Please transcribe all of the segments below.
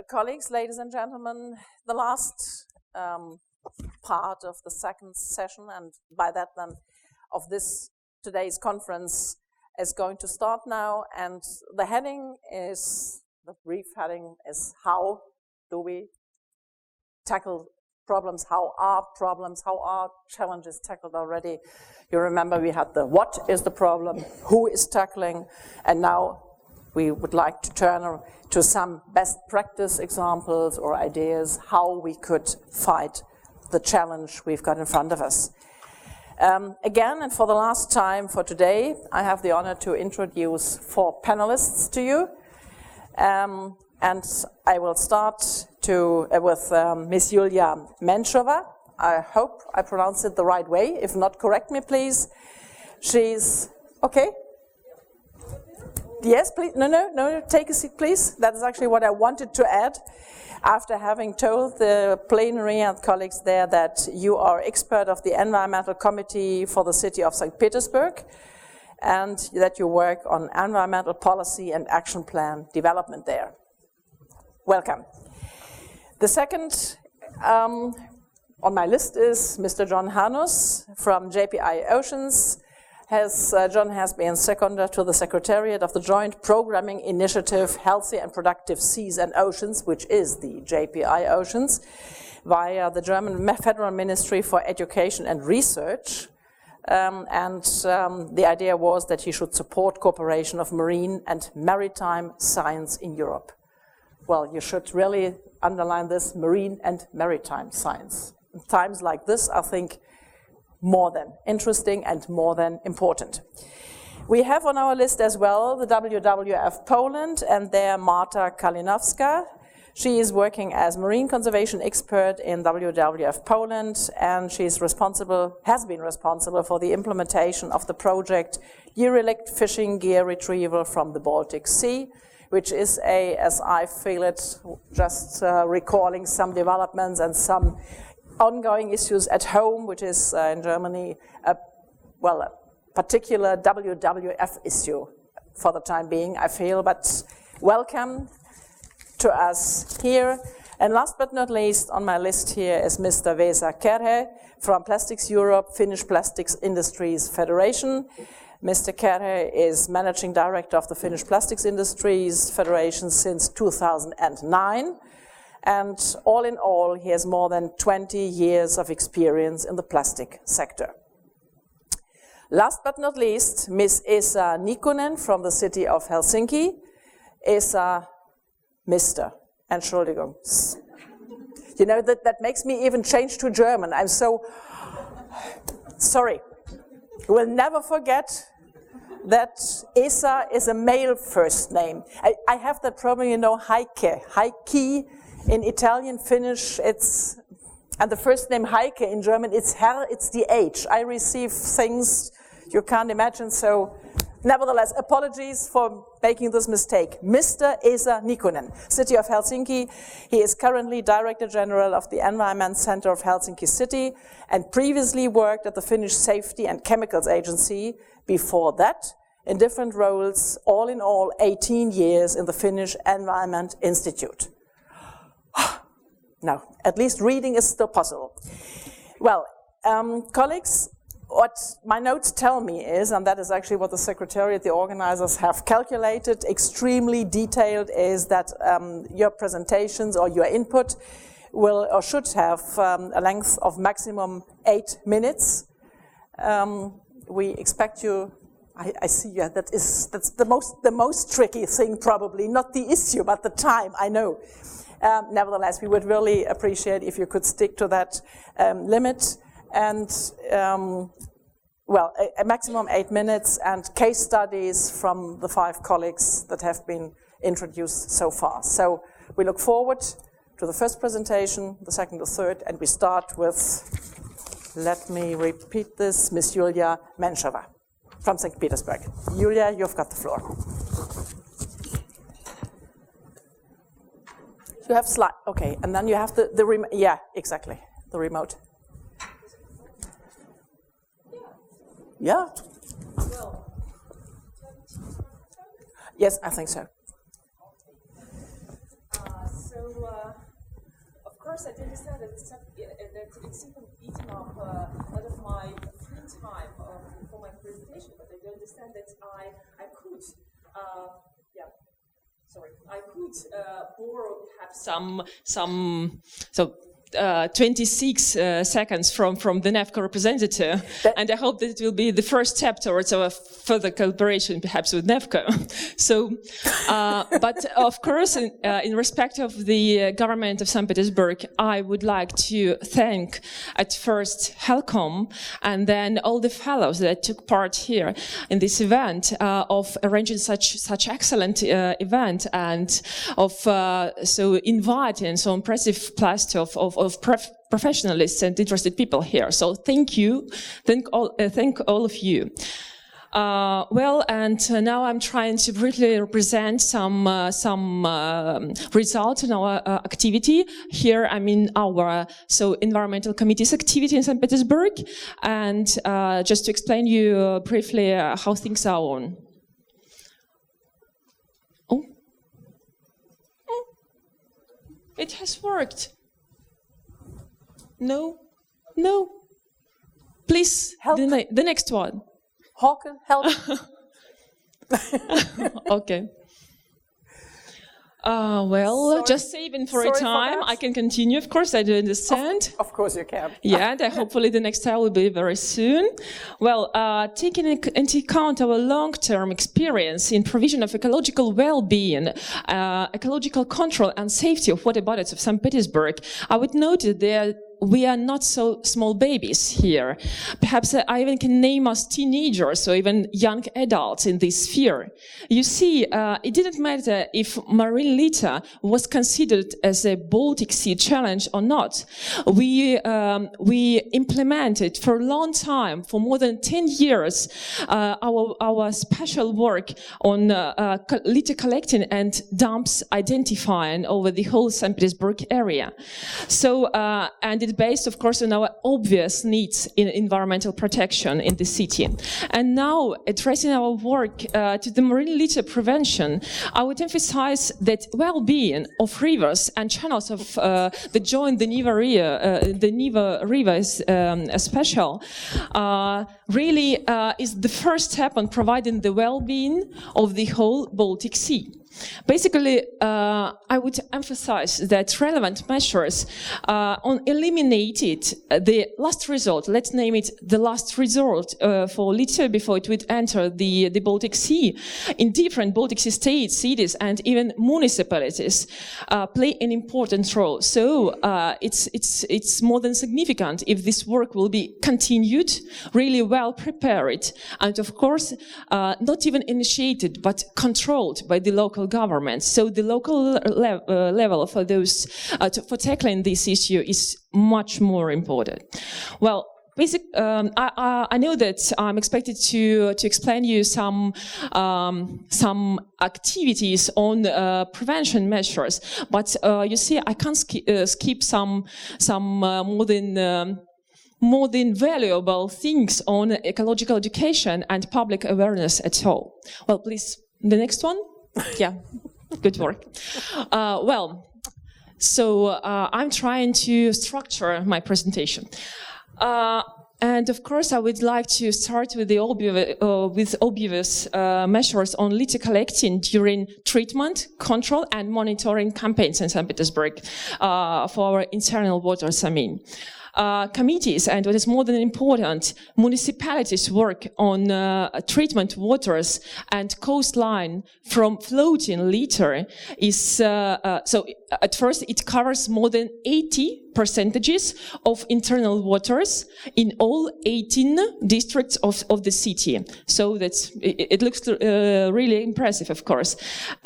Colleagues, ladies and gentlemen, the last part of the second session, and by that then of this today's conference, is going to start now, and the brief heading is how do we tackle problems, how are challenges tackled already. You remember we had the what is the problem, who is tackling, and now we would like to turn to some best practice examples or ideas how we could fight the challenge we've got in front of us. Again, and for the last time for today, I have the honor to introduce 4 panelists to you. And I will start with Ms. Yulia Menshova. I hope I pronounced it the right way. If not, correct me, please. She's, okay? Yes, please. No, take a seat, please. That is actually what I wanted to add. After having told the plenary and colleagues there that you are expert of the Environmental Committee for the city of St. Petersburg, and that you work on environmental policy and action plan development there. Welcome. The second on my list is Mr. John Hanus from JPI Oceans. John has been seconded to the Secretariat of the Joint Programming Initiative Healthy and Productive Seas and Oceans, which is the JPI Oceans, via the German Federal Ministry for Education and Research. The idea was that he should support cooperation of marine and maritime science in Europe. Well, you should really underline this, marine and maritime science. In times like this, I think, more than interesting and more than important. We have on our list as well the WWF Poland and their Marta Kalinowska. She is working as marine conservation expert in WWF Poland, and has been responsible for the implementation of the project Derelict Fishing Gear retrieval from the Baltic Sea, which is as I feel it, just recalling some developments and some ongoing issues at home, which is in Germany, a particular WWF issue for the time being, I feel. But welcome to us here. And last but not least on my list here is Mr. Vesa Kärhä from PlasticsEurope, Finnish Plastics Industries Federation. Mr. Kärhä is Managing Director of the Finnish Plastics Industries Federation since 2009. And all in all, he has more than 20 years of experience in the plastic sector. Last but not least, Ms. Esa Nikunen from the city of Helsinki. Esa, Mr. Entschuldigung. You know, that makes me even change to German. I'm so sorry. We'll never forget that Esa is a male first name. I have that problem, you know, Heikki. In Italian, Finnish, and the first name Heike in German, it's Herr, it's the H. I receive things you can't imagine, so nevertheless, apologies for making this mistake. Mr. Esa Nikunen, City of Helsinki. He is currently Director General of the Environment Center of Helsinki City and previously worked at the Finnish Safety and Chemicals Agency. Before that, in different roles, all in all, 18 years in the Finnish Environment Institute. No, at least reading is still possible. Well, colleagues, what my notes tell me is, and that is actually what the Secretariat, the organizers have calculated, extremely detailed, is that your presentations or your input will or should have a length of maximum 8 minutes. We expect you, I see, yeah, that's the most tricky thing probably, not the issue, but the time, I know. Nevertheless, we would really appreciate if you could stick to that limit, and a maximum 8 minutes, and case studies from the 5 colleagues that have been introduced so far. So we look forward to the first presentation, the second, the third, and we start with, let me repeat this, Ms. Yulia Menshova from St. Petersburg. Yulia, you've got the floor. You have slide, okay, and then you have the remote, yeah, exactly, the remote. Yeah. Yes, I think so. So course, I do understand that it's simply eating up a lot of my free time for my presentation, but I do understand that I could borrow perhaps some 26 seconds from the NEFCO representative, and I hope that it will be the first step towards our further collaboration, perhaps with NEFCO. So, but of course, in respect of the government of St. Petersburg, I would like to thank at first HELCOM and then all the fellows that took part here in this event of arranging such excellent event and of so inviting so impressive plaster of professionalists and interested people here. So thank you, thank all of you. And now I'm trying to briefly represent some results in our activity. Here I mean our environmental committee's activity in St. Petersburg, and just to explain you briefly how things are on. It has worked. No. Please, help. The next one. Håkan, help. Okay. Just saving for a time. I can continue, of course, I do understand. Of course you can. Yeah, and hopefully the next time will be very soon. Well, taking into account our long-term experience in provision of ecological well-being, ecological control and safety of water bodies of St. Petersburg, I would note that we are not so small babies here. Perhaps I even can name us teenagers or even young adults in this sphere. You see, it didn't matter if marine litter was considered as a Baltic Sea challenge or not. We implemented for a long time, for more than 10 years, our special work on litter collecting and dumps identifying over the whole St. Petersburg area. So, and it's based, of course, on our obvious needs in environmental protection in the city. And now, addressing our work to the marine litter prevention, I would emphasize that well-being of rivers and channels of that join the Neva River is special, really is the first step on providing the well-being of the whole Baltic Sea. Basically, I would emphasize that relevant measures on eliminated the last resort, let's name it the last resort for litter before it would enter the Baltic Sea in different Baltic Sea states, cities, and even municipalities play an important role. So it's more than significant if this work will be continued, really well prepared, and of course not even initiated but controlled by the local government. So the local level for those for tackling this issue is much more important. Well, I know that I'm expected to explain you some activities on prevention measures, but you see, I can't skip some more than valuable things on ecological education and public awareness at all. Well, please, the next one. Yeah, good work. I'm trying to structure my presentation. And of course, I would like to start with the obvious measures on litter collecting during treatment, control, and monitoring campaigns in St. Petersburg for our internal waters, committees, and what is more than important, municipalities work on treatment waters and coastline from floating litter is, so at first it covers more than 80% of internal waters in all 18 districts of the city. So it looks really impressive, of course.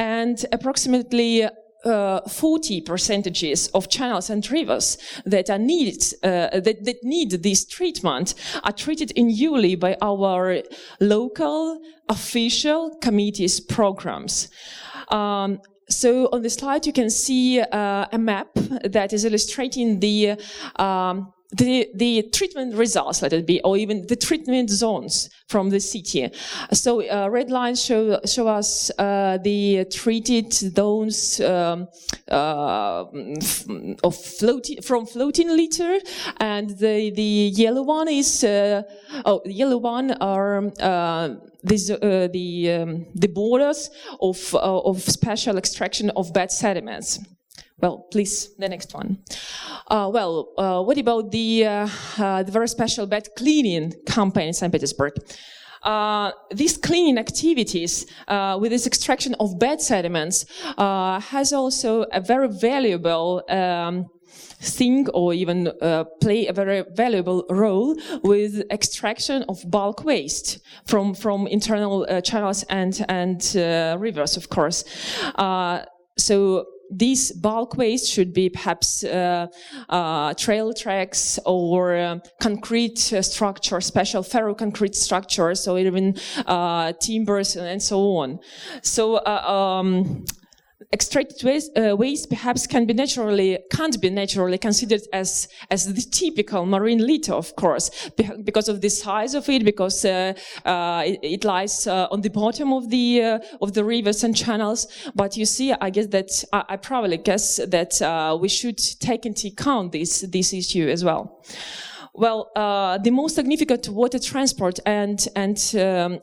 And approximately 40% of channels and rivers that are needed, that need this treatment are treated annually by our local official committees programs. So on the slide you can see a map that is illustrating the the treatment results, let it be, or even the treatment zones from the city. So red lines show us the treated zones from floating litter, and the yellow one is the yellow one are the borders of special extraction of bad sediments. Well, please, the next one. What about the very special bed cleaning campaign in St. Petersburg? These cleaning activities with this extraction of bad sediments has also a very valuable thing, or even play a very valuable role with extraction of bulk waste from internal channels and rivers, of course. So these bulk waste should be perhaps trail tracks or concrete structure, special ferroconcrete structures, or even timbers and so on. So extracted waste perhaps can't be naturally considered as the typical marine litter, of course, because of the size of it, because it lies on the bottom of the rivers and channels. But you see, I guess that I probably guess that we should take into account this issue as well. Well, the most significant water transport and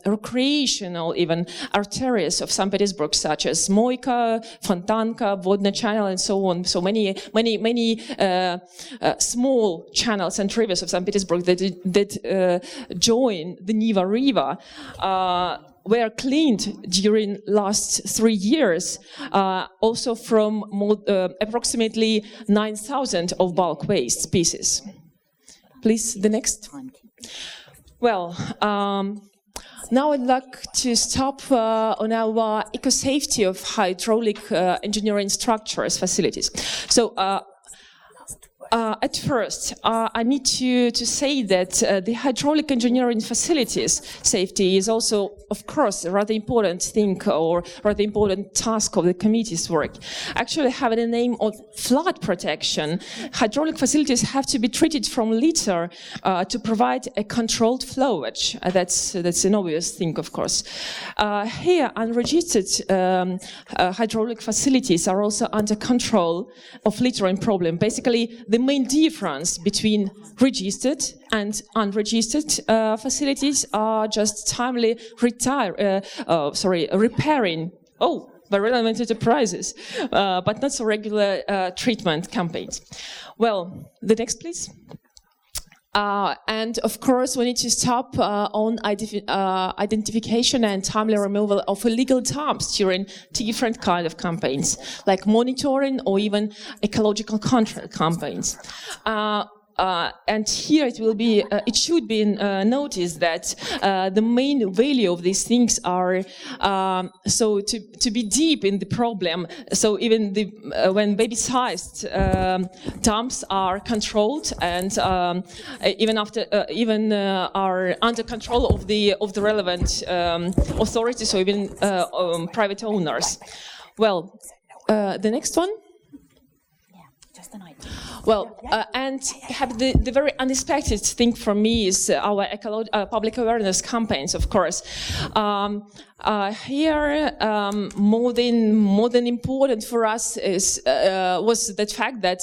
recreational even arteries of St. Petersburg, such as Moika, Fontanka, Vodna Channel, and so on. So many small channels and rivers of St. Petersburg that join the Neva River were cleaned during last 3 years, also from approximately 9,000 of bulk waste species. Please, the next. Well, now I'd like to stop on our eco-safety of hydraulic engineering structures facilities. So, at first, I need to say that the hydraulic engineering facilities safety is also, of course, a rather important thing or rather important task of the committee's work. Actually, having a name of flood protection, hydraulic facilities have to be treated from litter to provide a controlled flowage. That's an obvious thing, of course. Here, unregistered hydraulic facilities are also under control of littering problem. Basically, the main difference between registered and unregistered facilities are just timely repairing. Very relevant enterprises, but not so regular treatment campaigns. Well, the next, please. And of course, we need to stop on identification and timely removal of illegal dumps during different kind of campaigns, like monitoring or even ecological control campaigns. And here it should be noticed that the main value of these things are to be deep in the problem. So even when baby-sized dumps are controlled and even are under control of the relevant authorities or even private owners. Well, the next one. Well, and perhaps the very unexpected thing for me is our public awareness campaigns, of course. Here, more than important for us was the fact that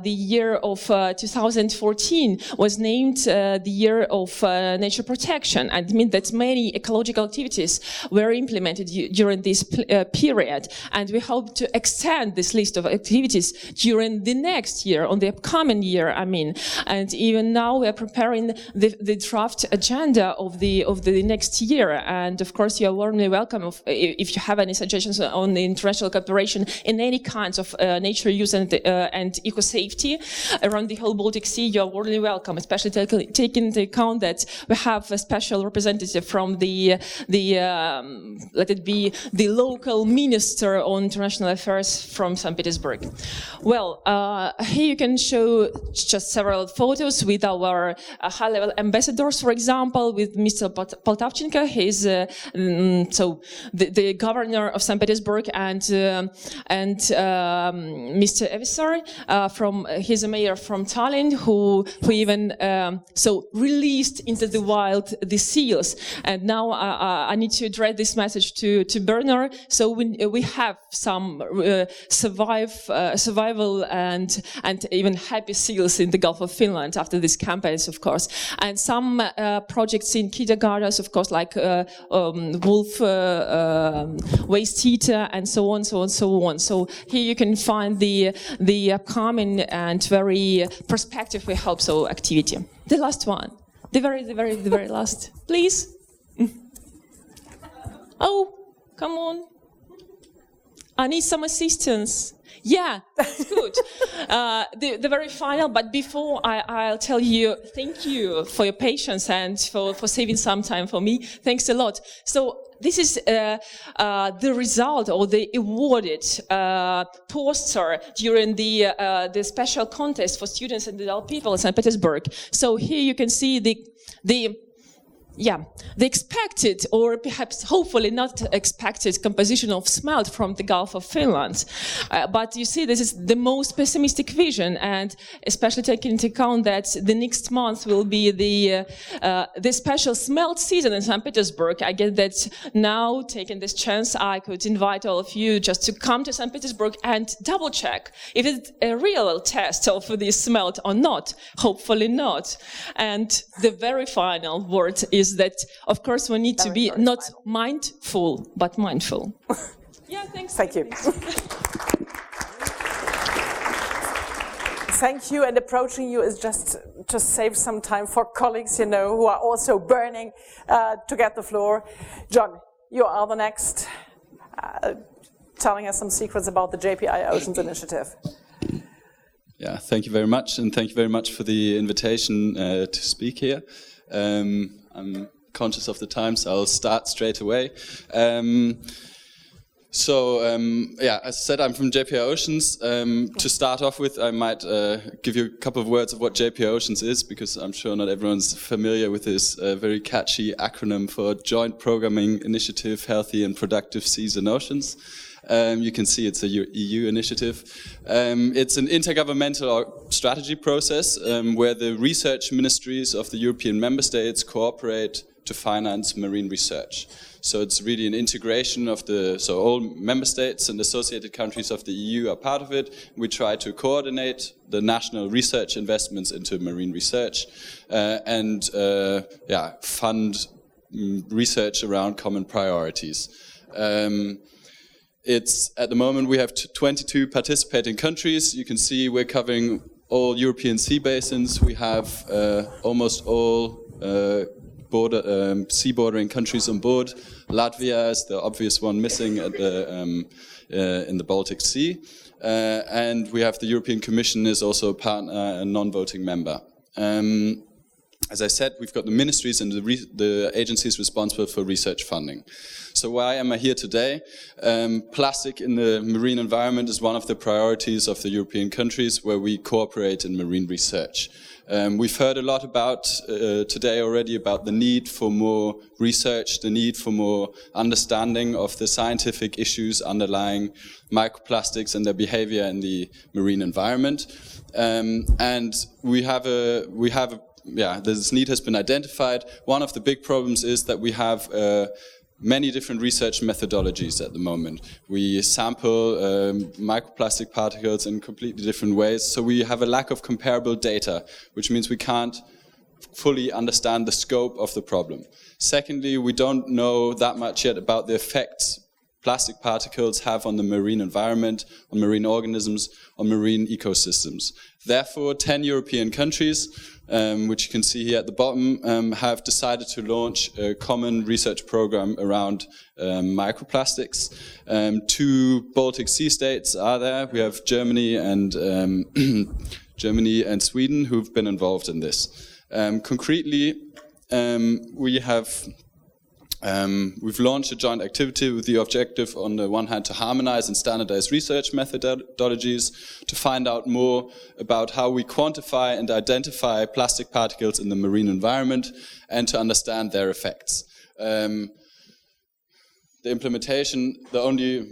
the year of 2014 was named the year of nature protection, and it means that many ecological activities were implemented during this period, and we hope to extend this list of activities during the next year, on the upcoming year, and even now we are preparing the draft agenda of the next year, and of course you are warmly welcome if you have any suggestions on the international cooperation in any kinds of nature use and eco-safety around the whole Baltic Sea. You are warmly welcome, especially taking into account that we have a special representative from the let it be the local minister on international affairs from St. Petersburg. Well, here here you can show just several photos with our high-level ambassadors, for example, with Mr. Poltavchenko. He's so the governor of St. Petersburg, and Mr. Evisar he's a mayor from Tallinn, who even released into the wild the seals. And now I need to address this message to Bernard. So we have some survival and even happy seals in the Gulf of Finland after these campaigns, of course, and some projects in kindergartens, of course, like wolf waste eater, and so on. So here you can find the upcoming and very perspective, we hope so, activity. The last one, the very last, please. Oh, come on. I need some assistance. Yeah, that's good. The very final, but before I'll tell you, thank you for your patience and for saving some time for me. Thanks a lot. So this is the result, or the awarded poster during the special contest for students and adult people in St. Petersburg. So here you can see the expected, or perhaps hopefully not expected, composition of smelt from the Gulf of Finland. But you see, this is the most pessimistic vision, and especially taking into account that the next month will be the special smelt season in St. Petersburg. I get that now, taking this chance, I could invite all of you just to come to St. Petersburg and double check if it's a real test of this smelt or not. Hopefully not. And the very final word is that, of course, we need to be not mindful, but mindful. Yeah, thanks. Thank you. Thank you, and approaching you is just to save some time for colleagues, who are also burning to get the floor. John, you are the next, telling us some secrets about the JPI Oceans initiative. Yeah, thank you very much, and thank you very much for the invitation to speak here. I'm conscious of the time, so I'll start straight away. As I said, I'm from JPI Oceans. To start off with, I might give you a couple of words of what JPI Oceans is, because I'm sure not everyone's familiar with this very catchy acronym for Joint Programming Initiative, Healthy and Productive Seas and Oceans. You can see it's a EU initiative. It's an intergovernmental strategy process where the research ministries of the European member states cooperate to finance marine research. So it's really an integration of so all member states and associated countries of the EU are part of it. We try to coordinate the national research investments into marine research and fund research around common priorities. At the moment we have 22 participating countries. You can see we're covering all European sea basins. We have almost all sea bordering countries on board. Latvia is the obvious one missing at in the Baltic Sea. And we have the European Commission is also a partner and non-voting member. As I said, we've got the ministries and the agencies responsible for research funding. So why am I here today? Plastic in the marine environment is one of the priorities of the European countries where we cooperate in marine research. We've heard a lot about today already about the need for more research, the need for more understanding of the scientific issues underlying microplastics and their behavior in the marine environment. And this need has been identified. One of the big problems is that we have many different research methodologies at the moment. We sample microplastic particles in completely different ways, so we have a lack of comparable data, which means we can't fully understand the scope of the problem. Secondly, we don't know that much yet about the effects plastic particles have on the marine environment, on marine organisms, on marine ecosystems. Therefore, 10 European countries, which you can see here at the bottom, have decided to launch a common research program around microplastics. 2 Baltic Sea states are there. We have Germany and Sweden who've been involved in this. Concretely, we have We've launched a joint activity with the objective, on the one hand, to harmonize and standardize research methodologies, to find out more about how we quantify and identify plastic particles in the marine environment, and to understand their effects. The implementation,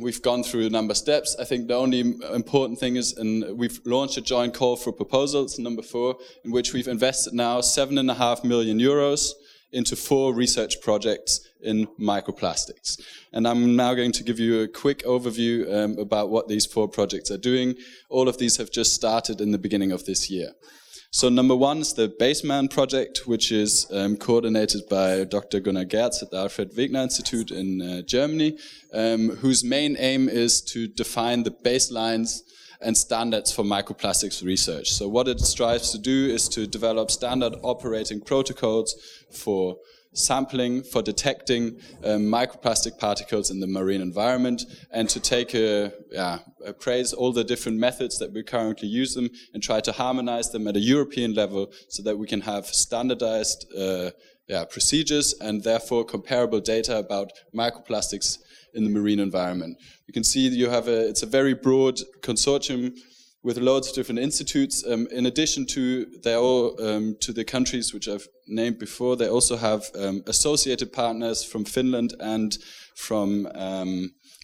we've gone through a number of steps. I think the only important thing is, and we've launched a joint call for proposals, number 4, in which we've invested now 7.5 million euros into 4 research projects in microplastics. And I'm now going to give you a quick overview about what these 4 projects are doing. All of these have just started in the beginning of this year. So number 1 is the Baseman project, which is coordinated by Dr. Gunnar Gerz at the Alfred Wegener Institute in Germany, whose main aim is to define the baselines and standards for microplastics research. So what it strives to do is to develop standard operating protocols for sampling, for detecting microplastic particles in the marine environment, and to take appraise all the different methods that we currently use them and try to harmonize them at a European level so that we can have standardized procedures and therefore comparable data about microplastics in the marine environment. You can see it's a very broad consortium with loads of different institutes. In addition to to the countries which I've named before, they also have associated partners from Finland and from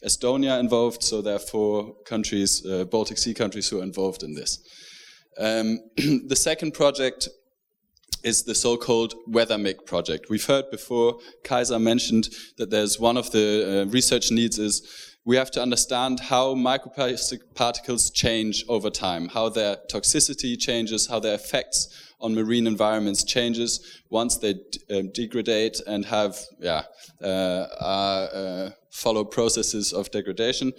Estonia involved. So there are 4 countries, Baltic Sea countries, who are involved in this. The second project is the so-called WeatherMIC project. We've heard before, Kaiser mentioned that there's one of the research needs is we have to understand how microplastic particles change over time, how their toxicity changes, how their effects on marine environments changes once they degrade and have follow processes of degradation.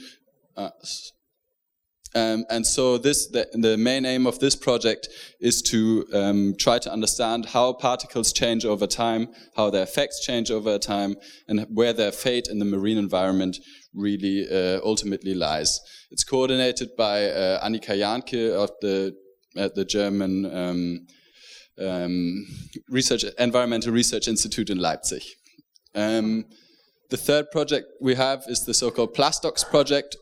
And so the main aim of this project is to try to understand how particles change over time, how their effects change over time, and where their fate in the marine environment really ultimately lies. It's coordinated by Annika Jahnke at the German Environmental Research Institute in Leipzig. The third project we have is the so-called Plastox project,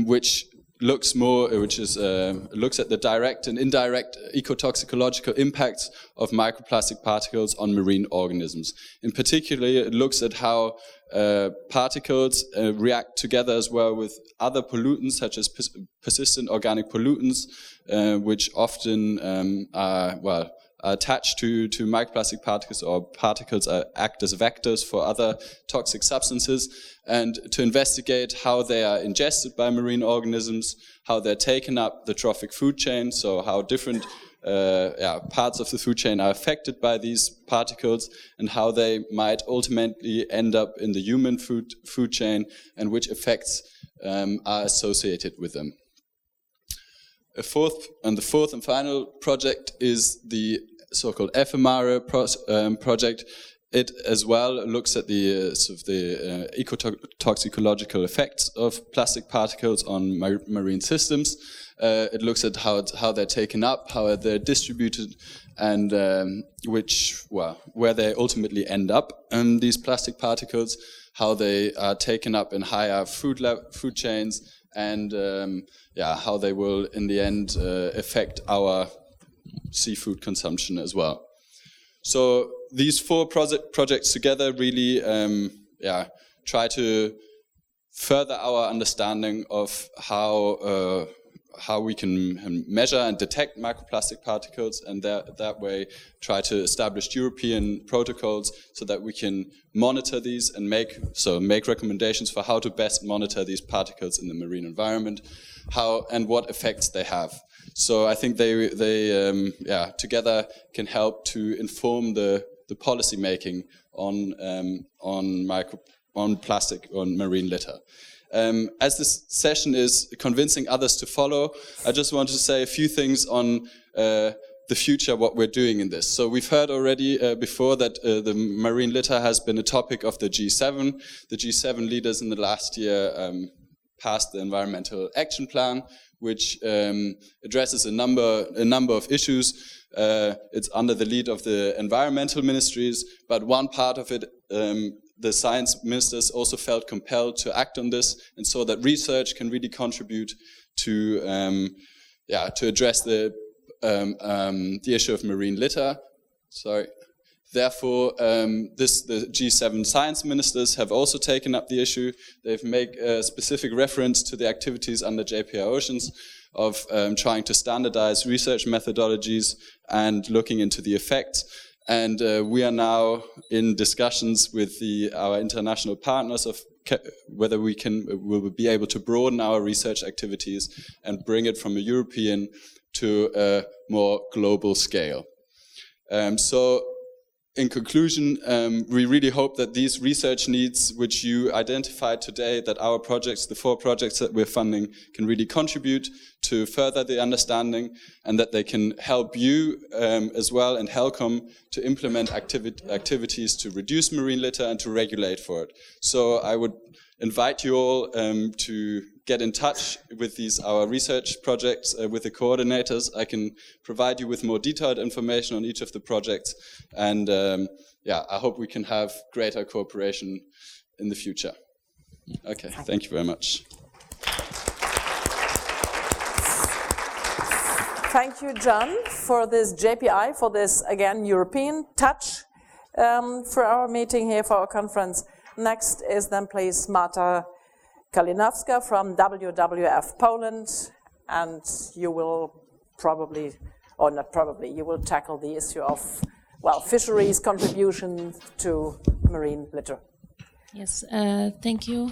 which looks at the direct and indirect ecotoxicological impacts of microplastic particles on marine organisms. In particular, it looks at how particles react together as well with other pollutants, such as persistent organic pollutants, which often are attached to microplastic particles, or particles act as vectors for other toxic substances, and to investigate how they are ingested by marine organisms, how they're taken up the trophic food chain, so how different parts of the food chain are affected by these particles, and how they might ultimately end up in the human food chain, and which effects are associated with them. The fourth and final project is the so-called ephemera project. It as well looks at the ecotoxicological effects of plastic particles on marine systems. It looks at how they're taken up, how they're distributed, and where they ultimately end up. These plastic particles, how they are taken up in higher food chains, and how they will in the end affect our seafood consumption as well. So these 4 projects together really try to further our understanding of how we can measure and detect microplastic particles, and that way try to establish European protocols so that we can monitor these and make recommendations for how to best monitor these particles in the marine environment, how and what effects they have. So I think they together can help to inform the policy making on plastic, on marine litter. As this session is convincing others to follow, I just want to say a few things on the future, what we're doing in this. So we've heard already before that the marine litter has been a topic of the G7. The G7 leaders in the last year passed the Environmental Action Plan, which addresses a number of issues. It's under the lead of the environmental ministries, but one part of it, the science ministers also felt compelled to act on this, and so that research can really contribute to address the issue of marine litter. Therefore, the G7 science ministers have also taken up the issue. They've made a specific reference to the activities under JPI Oceans of trying to standardize research methodologies and looking into the effects. And we are now in discussions with our international partners of whether we'll be able to broaden our research activities and bring it from a European to a more global scale. In conclusion, we really hope that these research needs which you identified today, that our projects, the 4 projects that we're funding, can really contribute to further the understanding, and that they can help you as well and HELCOM to implement activities to reduce marine litter and to regulate for it. So I would invite you all to get in touch with our research projects with the coordinators. I can provide you with more detailed information on each of the projects, and I hope we can have greater cooperation in the future. Okay, thank you very much. Thank you, John, for this JPI, for this, again, European touch for our meeting here, for our conference. Next is then please Marta Kalinowska from WWF Poland, and you will probably, or not probably, you will tackle the issue of, fisheries contribution to marine litter. Yes, thank you,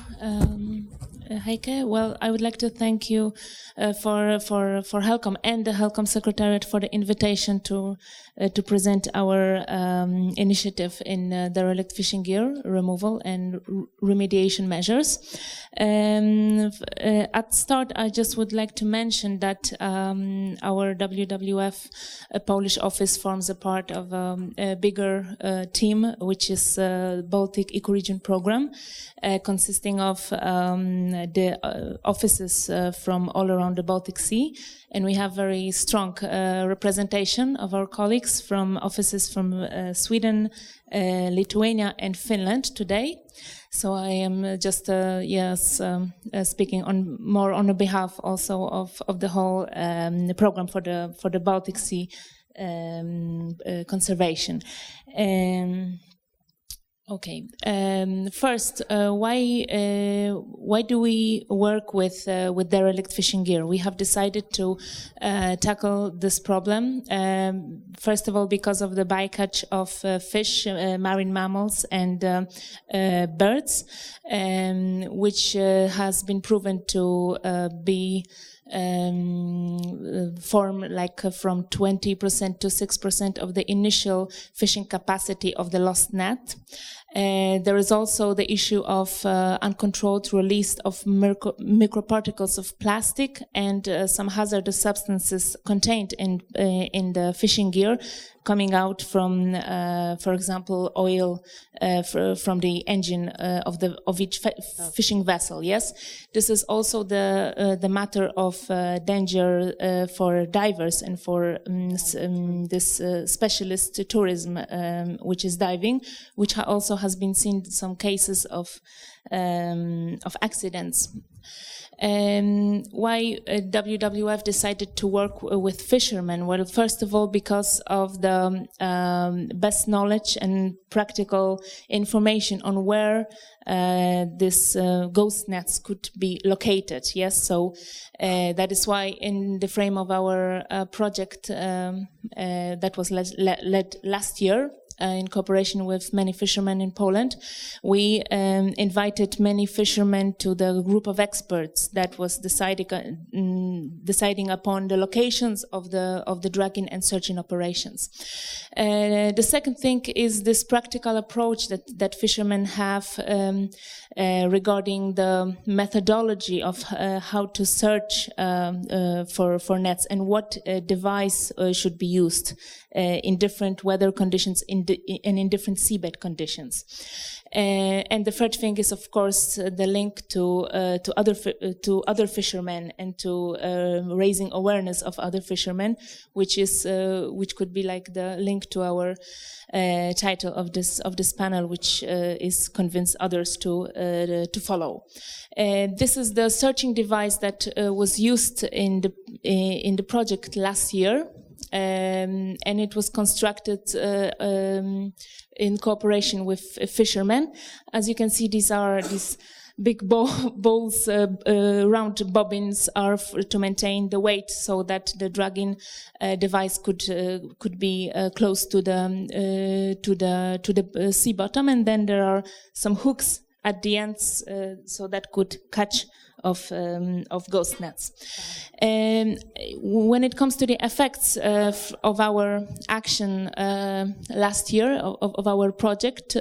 Heike. Well, I would like to thank you for HELCOM and the HELCOM Secretariat for the invitation to present our initiative in derelict fishing gear removal and remediation measures. At start, I just would like to mention that our WWF Polish office forms a part of a bigger team, which is Baltic Ecoregion Program, consisting of the offices from all around the Baltic Sea. And we have very strong representation of our colleagues from offices from Sweden, Lithuania and Finland today. So I am just speaking more on the behalf also of the whole program for the Baltic Sea conservation. Okay. First, why do we work with derelict fishing gear? We have decided to tackle this problem. First of all, because of the bycatch of fish, marine mammals, and birds, which has been proven to be form from 20% to 6% of the initial fishing capacity of the lost net. There is also the issue of uncontrolled release of microparticles of plastic and some hazardous substances contained in the fishing gear, coming out from, for example, oil from the engine of each fishing vessel. Yes, this is also the matter of danger for divers and for this specialist tourism, which is diving, which also has been seen some cases of accidents. Why WWF decided to work with fishermen? Well, first of all, because of the best knowledge and practical information on where this ghost nets could be located. Yes, so that is why in the frame of our project that was led last year, in cooperation with many fishermen in Poland, we invited many fishermen to the group of experts that was deciding upon the locations of the dragging and searching operations. The second thing is this practical approach that fishermen have regarding the methodology of how to search for nets and what device should be used in different weather conditions in in different seabed conditions. And the third thing is, of course, the link to other fishermen and to raising awareness of other fishermen, which could be like the link to our title of this panel, which is convince others to follow. This is the searching device that was used in the project last year. And it was constructed in cooperation with fishermen. As you can see, these big balls, round bobbins are to maintain the weight, so that the dragging device could be close to the sea bottom, and then there are some hooks at the ends, so that could catch of ghost nets. When it comes to the effects of our action last year, of our project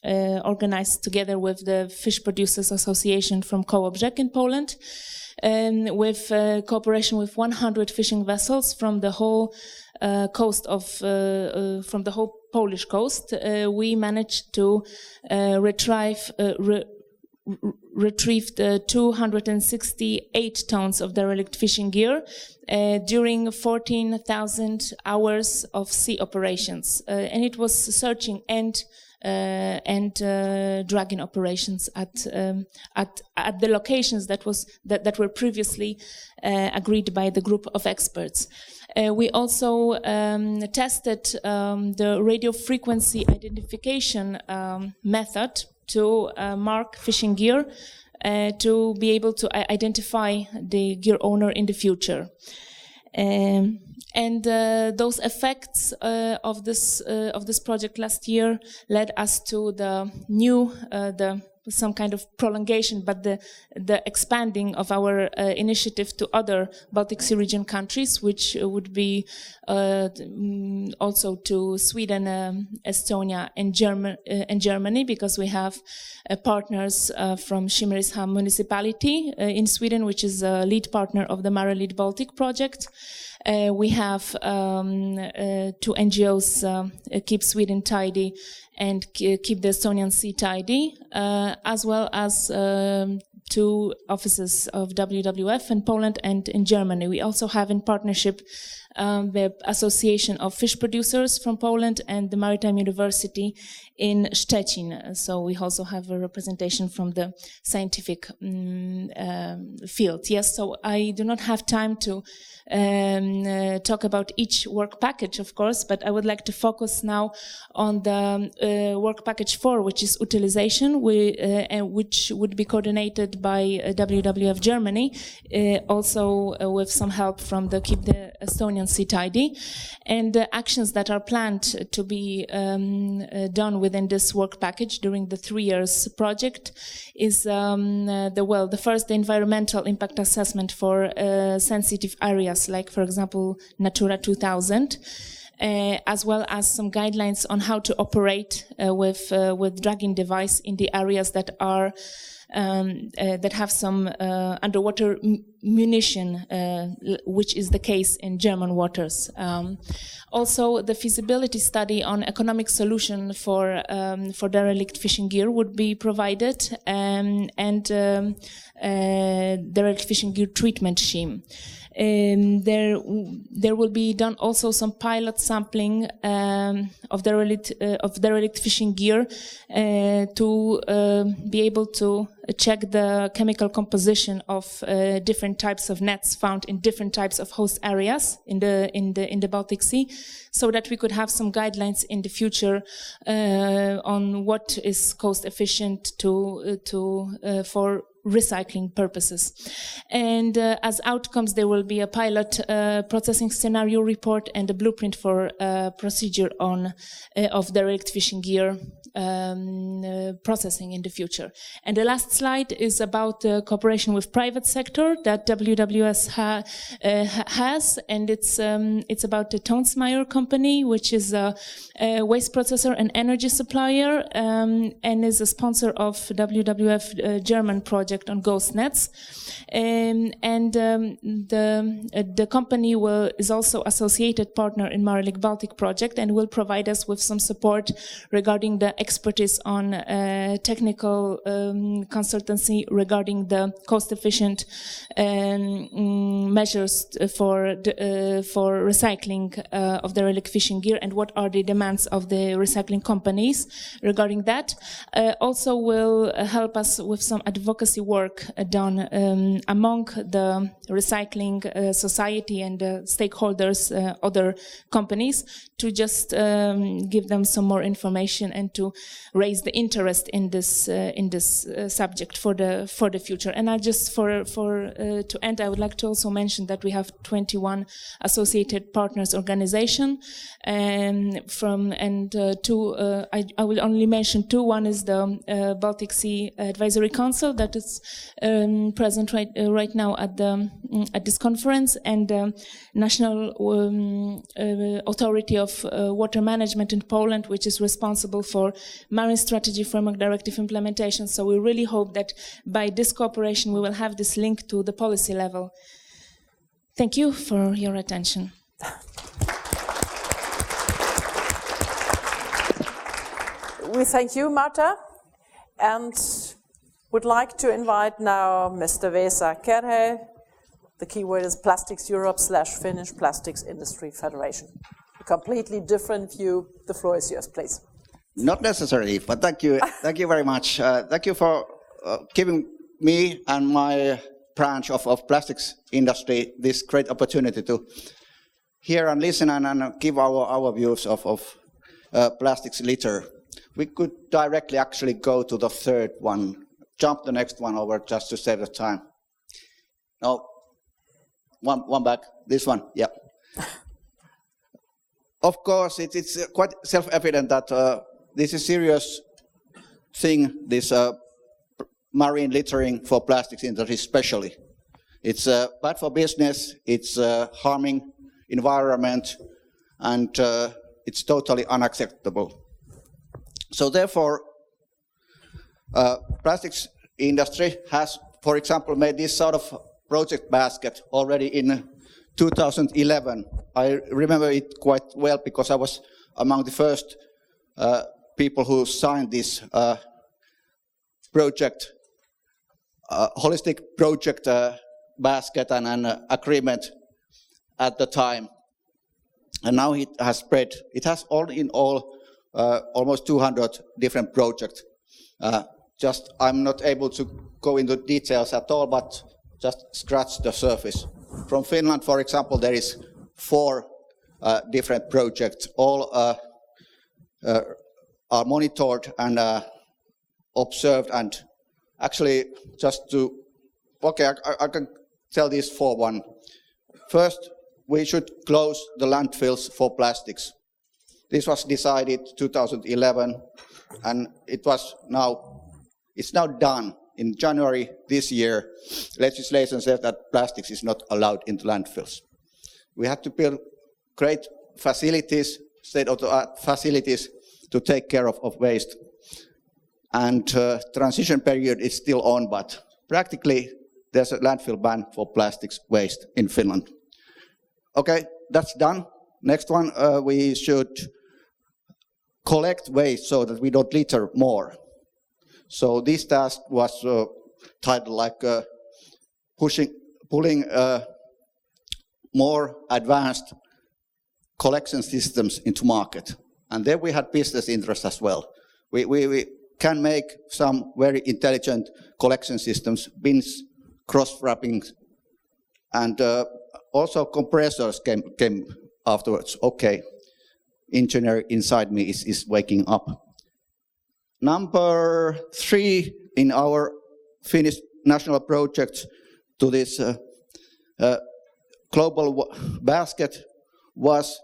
organized together with the Fish Producers Association from Kołobrzeg in Poland, with cooperation with 100 fishing vessels from the whole coast from the whole Polish coast, we managed to retrieved 268 tons of derelict fishing gear during 14,000 hours of sea operations, and it was searching and dragging operations at the locations that were previously agreed by the group of experts. We also tested the radio frequency identification method to mark fishing gear to be able to identify the gear owner in the future. And those effects of this project last year led us to the new some kind of prolongation, but the expanding of our initiative to other Baltic Sea region countries, which would be also to Sweden, Estonia, and Germany, because we have partners from Simrishamn municipality in Sweden, which is a lead partner of the Mare Lead Baltic project. We have 2 NGOs, Keep Sweden Tidy and Keep the Estonian Sea Tidy, as well as 2 offices of WWF in Poland and in Germany. We also have in partnership the Association of Fish Producers from Poland and the Maritime University in Szczecin. So we also have a representation from the scientific field. Yes, so I do not have time to talk about each work package, of course, but I would like to focus now on the work package 4, which is utilization, which would be coordinated by WWF Germany, also with some help from the Keep the Estonian Sea Tidy. And the actions that are planned to be done within this work package during the 3 years project is the first, the environmental impact assessment for sensitive areas, like, for example, Natura 2000, as well as some guidelines on how to operate with dragging device in the areas that are that have some underwater munition, which is the case in German waters. Also, the feasibility study on economic solution for derelict fishing gear would be provided, and derelict fishing gear treatment scheme. There will be done also some pilot sampling of derelict fishing gear to be able to check the chemical composition of different types of nets found in different types of host areas in the Baltic Sea, so that we could have some guidelines in the future on what is cost efficient for recycling purposes. And as outcomes, there will be a pilot processing scenario report and a blueprint for procedure of derelict fishing gear processing in the future. And the last slide is about the cooperation with private sector that WWF has, and it's about the Tonsmeier company, which is a waste processor and energy supplier, and is a sponsor of WWF German project project on ghost nets. The company is also associated partner in Derelict Baltic project and will provide us with some support regarding the expertise on technical consultancy regarding the cost-efficient measures for recycling of the Derelict Fishing Gear and what are the demands of the recycling companies regarding that. Also will help us with some advocacy work done among the recycling society and stakeholders, other companies, to just give them some more information and to raise the interest in this subject for the future. And I just to end, I would like to also mention that we have 21 associated partners organization, two. I will only mention two. One is the Baltic Sea Advisory Council that is present right now at this conference, and the National Authority of Water Management in Poland, which is responsible for Marine Strategy Framework Directive implementation. So we really hope that by this cooperation we will have this link to the policy level. Thank you for your attention. We thank you, Marta, and would like to invite now Mr. Vesa Kärhä. The keyword is PlasticsEurope / Finnish Plastics Industries Federation. A completely different view. The floor is yours, please. Not necessarily, but thank you. Thank you very much. Thank you for giving me and my branch of plastics industry this great opportunity to hear and listen and give our views of plastics litter. We could directly actually go to the third one. Jump the next one over just to save the time. No, one back. This one, yeah. Of course, it's quite self-evident that this is a serious thing, this marine littering for plastics industry especially. It's bad for business, it's harming environment, and it's totally unacceptable. So therefore, plastics industry has, for example, made this sort of project basket already in 2011. I remember it quite well because I was among the first people who signed this project, holistic project basket and an agreement at the time. And now it has spread. It has all in all almost 200 different projects. I'm not able to go into details at all, but just scratch the surface. From Finland, for example, there is 4 different projects. All are monitored and observed, and actually just to, I can tell this for one. First, we should close the landfills for plastics. This was decided 2011, and it's now done. In January this year, legislation says that plastics is not allowed into landfills. We have to build great facilities, state-of-the-art facilities, to take care of waste. And transition period is still on, but practically there's a landfill ban for plastics waste in Finland. Okay, that's done. Next one, we should collect waste so that we don't litter more. So this task was titled like pulling more advanced collection systems into market. And there we had business interest as well. We can make some very intelligent collection systems, bins, cross-wrapping, and also compressors came afterwards. Okay, engineer inside me is waking up. Number 3 in our Finnish national project to this global basket was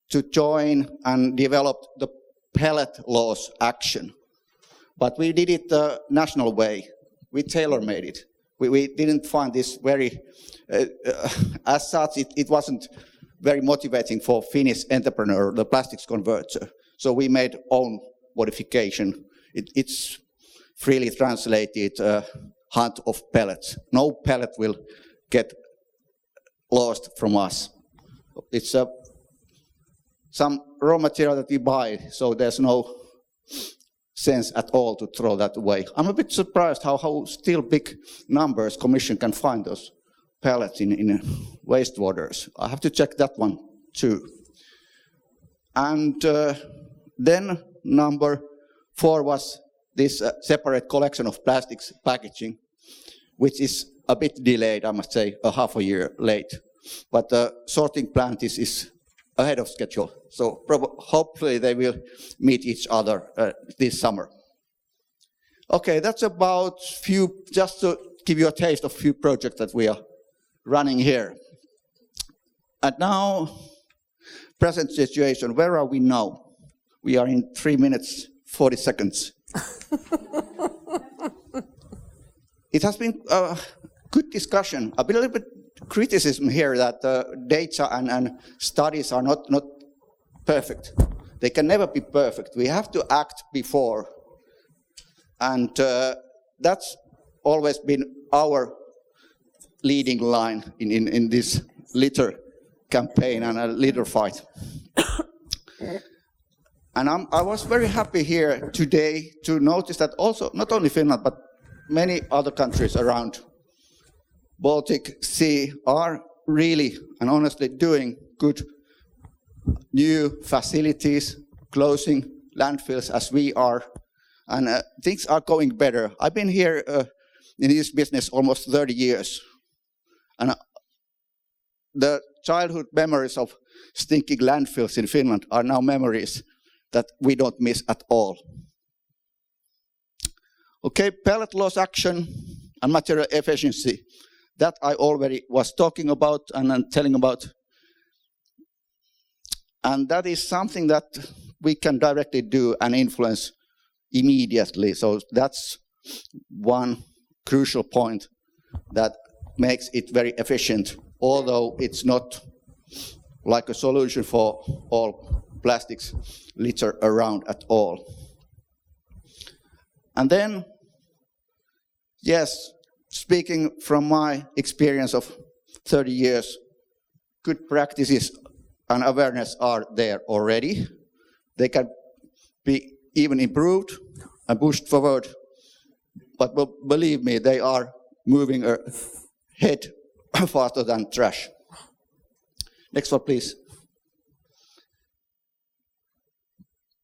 to join and develop the pellet laws action. But we did it the national way. We tailor-made it. We didn't find this very, as such, it wasn't very motivating for Finnish entrepreneur, the plastics converter. So we made own modification. It's freely translated hunt of pellets. No pellet will get lost from us. It's some raw material that we buy, so there's no sense at all to throw that away. I'm a bit surprised how still big numbers Commission can find those pellets in wastewaters. I have to check that one too. And then number 4 was this separate collection of plastics packaging, which is a bit delayed, I must say, a half a year late. But the sorting plant is ahead of schedule. So hopefully they will meet each other this summer. Okay, that's about just to give you a taste of few projects that we are running here. And now, present situation, where are we now? We are in 3 minutes, 40 seconds. It has been a good discussion, a little bit criticism here that data and studies are not perfect. They can never be perfect. We have to act before. And that's always been our leading line in this litter campaign and a litter fight. And I was very happy here today to notice that also, not only Finland, but many other countries around Baltic Sea are really and honestly doing good new facilities, closing landfills as we are, and things are going better. I've been here in this business almost 30 years, and the childhood memories of stinking landfills in Finland are now memories that we don't miss at all. Okay, pellet loss action and material efficiency. That I already was talking about and telling about. And that is something that we can directly do and influence immediately. So that's one crucial point that makes it very efficient, although it's not like a solution for all plastics litter around at all. And then, yes, speaking from my experience of 30 years, good practices and awareness are there already. They can be even improved and pushed forward, but believe me, they are moving ahead faster than trash. Next one, please.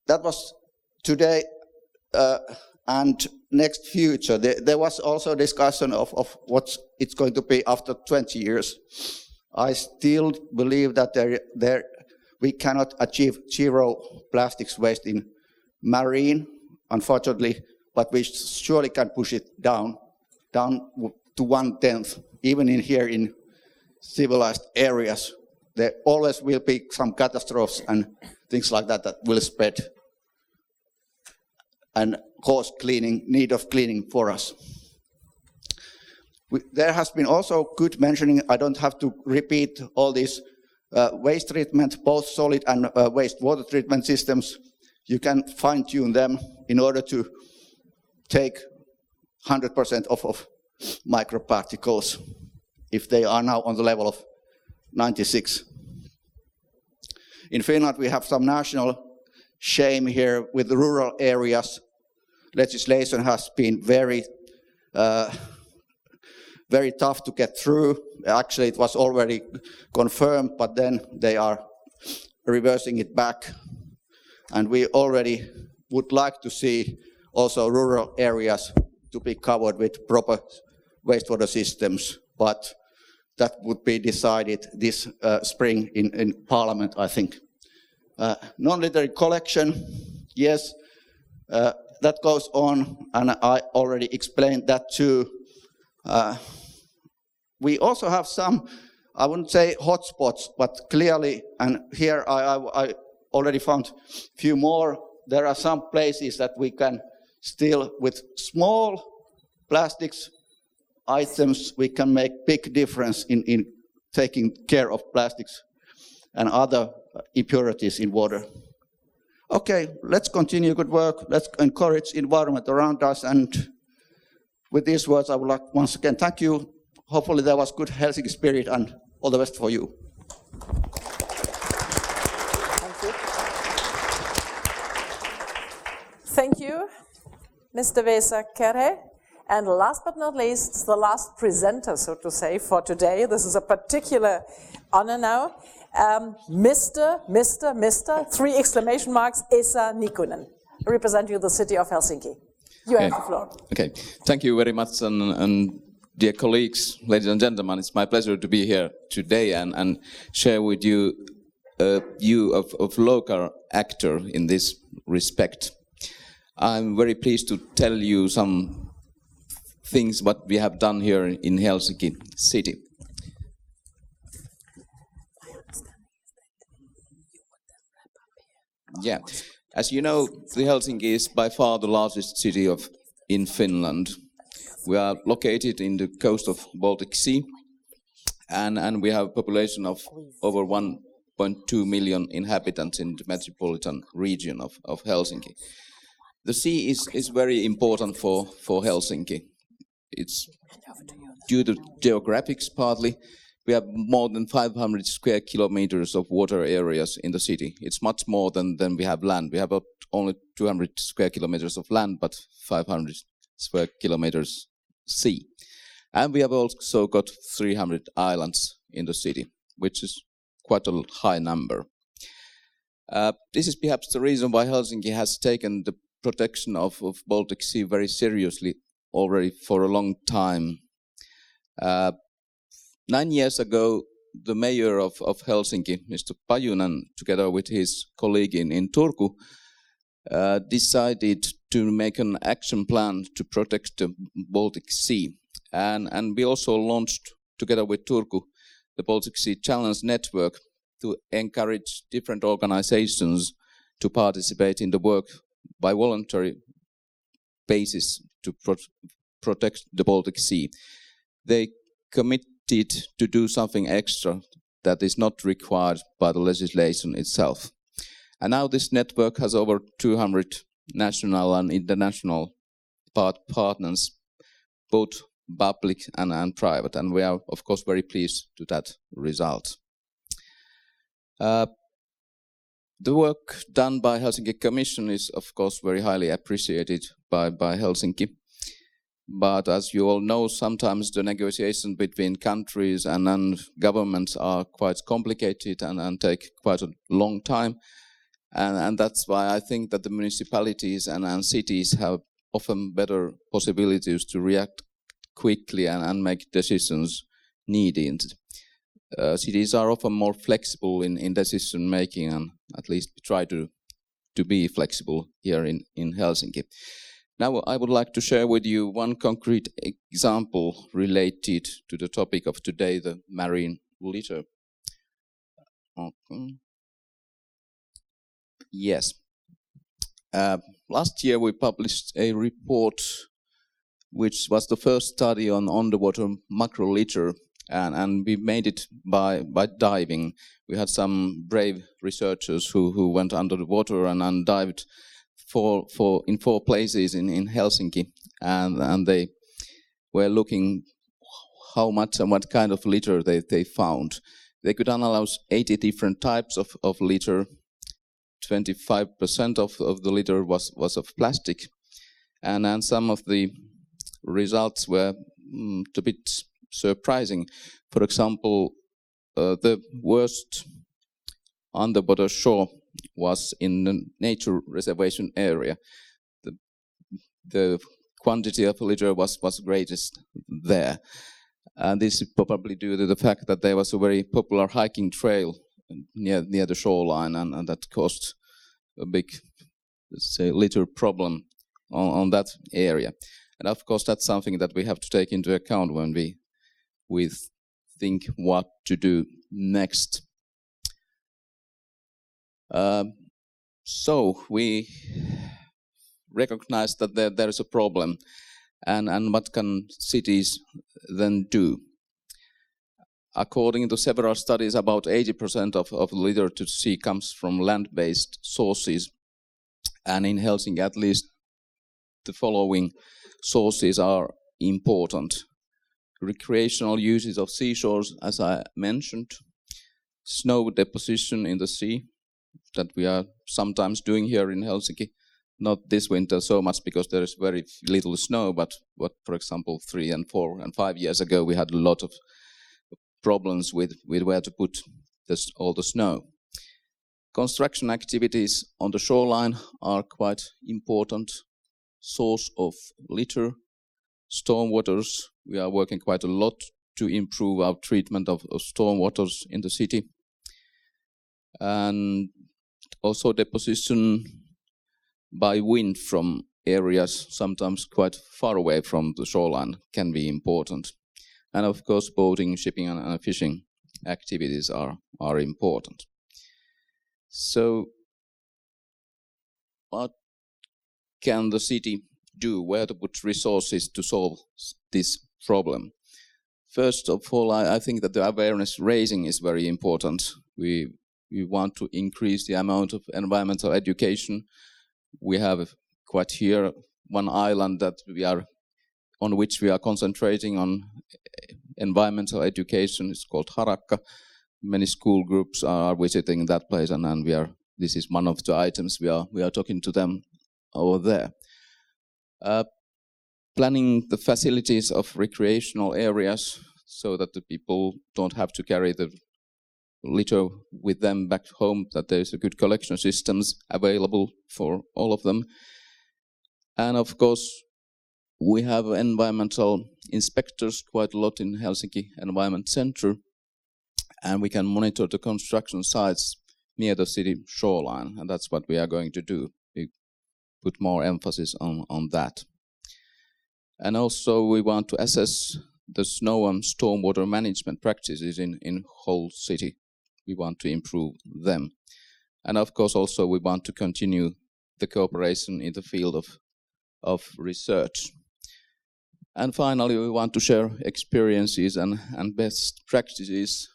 That was today and next future. There was also discussion of what it's going to be after 20 years. I still believe that we cannot achieve zero plastics waste in marine, unfortunately, but we surely can push it down to 1/10, even here in civilized areas. There always will be some catastrophes and things like that will spread and cause need of cleaning for us. There has been also good mentioning, I don't have to repeat all these waste treatment, both solid and wastewater treatment systems. You can fine-tune them in order to take 100% of microparticles if they are now on the level of 96. In Finland, we have some national shame here with the rural areas. Legislation has been very tough to get through. Actually, it was already confirmed, but then they are reversing it back. And we already would like to see also rural areas to be covered with proper wastewater systems, but that would be decided this spring in Parliament, I think. Non-litter collection, yes, that goes on, and I already explained that too. We also have some, I wouldn't say hotspots, but clearly, and here I already found a few more. There are some places that we can still, with small plastics items, we can make big difference in taking care of plastics and other impurities in water. Okay, let's continue good work. Let's encourage environment around us, and with these words, I would like once again thank you. Hopefully there was good Helsinki spirit, and all the best for you. Thank you. Thank you, Mr. Vesa Kärhä. And last but not least, the last presenter, so to say, for today. This is a particular honor now. Mr. 3 exclamation marks, Esa Nikunen, representing the city of Helsinki. You have the floor. Okay, thank you very much, and dear colleagues, ladies and gentlemen, it's my pleasure to be here today and share with you a view of local actor in this respect. I'm very pleased to tell you some things what we have done here in Helsinki city. Yeah, as you know, the Helsinki is by far the largest city in Finland. We are located in the coast of Baltic Sea, and we have a population of over 1.2 million inhabitants in the metropolitan region of Helsinki. The sea is very important for Helsinki. It's due to geographics partly. We have more than 500 square kilometers of water areas in the city. It's much more than we have land. We have only 200 square kilometers of land, but 500 square kilometers sea. And we have also got 300 islands in the city, which is quite a high number. This is perhaps the reason why Helsinki has taken the protection of Baltic Sea very seriously already for a long time. 9 years ago, the mayor of Helsinki, Mr. Pajunen, together with his colleague in Turku, decided to make an action plan to protect the Baltic Sea. And we also launched, together with Turku, the Baltic Sea Challenge Network to encourage different organizations to participate in the work by voluntary basis to protect the Baltic Sea. They committed to do something extra that is not required by the legislation itself. And now this network has over 200 national and international partners, both public and private, and we are of course very pleased to that result. The work done by Helsinki Commission is of course very highly appreciated by Helsinki. But as you all know, sometimes the negotiations between countries and governments are quite complicated and take quite a long time. And that's why I think that the municipalities and cities have often better possibilities to react quickly and make decisions needed. Cities are often more flexible in decision making, and at least try to be flexible here in Helsinki. Now I would like to share with you one concrete example related to the topic of today, the marine litter. Okay. Yes. Last year we published a report which was the first study on underwater macro litter, and we made it by diving. We had some brave researchers who went under the water and dived in 4 places in Helsinki, and they were looking how much and what kind of litter they found. They could analyze 80 different types of litter. 25% of the litter was of plastic, and some of the results were a bit surprising. For example, the worst underwater shore was in the nature reservation area. The quantity of litter was greatest there. And this is probably due to the fact that there was a very popular hiking trail near the shoreline, and that caused a big, let's say, litter problem on that area. And of course, that's something that we have to take into account when we think what to do next. So we recognize that there is a problem, and what can cities then do? According to several studies, about 80% of litter to sea comes from land-based sources, and in Helsinki at least the following sources are important. Recreational uses of seashores, as I mentioned, snow deposition in the sea, that we are sometimes doing here in Helsinki. Not this winter so much because there is very little snow, but for example 3 and 4 and 5 years ago we had a lot of problems with where to put all the snow. Construction activities on the shoreline are quite important source of litter, stormwaters. We are working quite a lot to improve our treatment of stormwaters in the city. And also deposition by wind from areas sometimes quite far away from the shoreline can be important. And of course boating, shipping and fishing activities are important. So what can the city do? Where to put resources to solve this problem? First of all, I think that the awareness raising is very important. We want to increase the amount of environmental education. We have quite here one island that on which we are concentrating on environmental education. It's called Harakka. Many school groups are visiting that place, and this is one of the items we are talking to them over there. Planning the facilities of recreational areas so that the people don't have to carry the litter with them back home, that there's a good collection systems available for all of them. And of course, we have environmental inspectors quite a lot in Helsinki Environment Center, and we can monitor the construction sites near the city shoreline, and that's what we are going to do. We put more emphasis on that. And also we want to assess the snow and stormwater management practices in whole city. We want to improve them. And of course also we want to continue the cooperation in the field of research. And finally we want to share experiences and best practices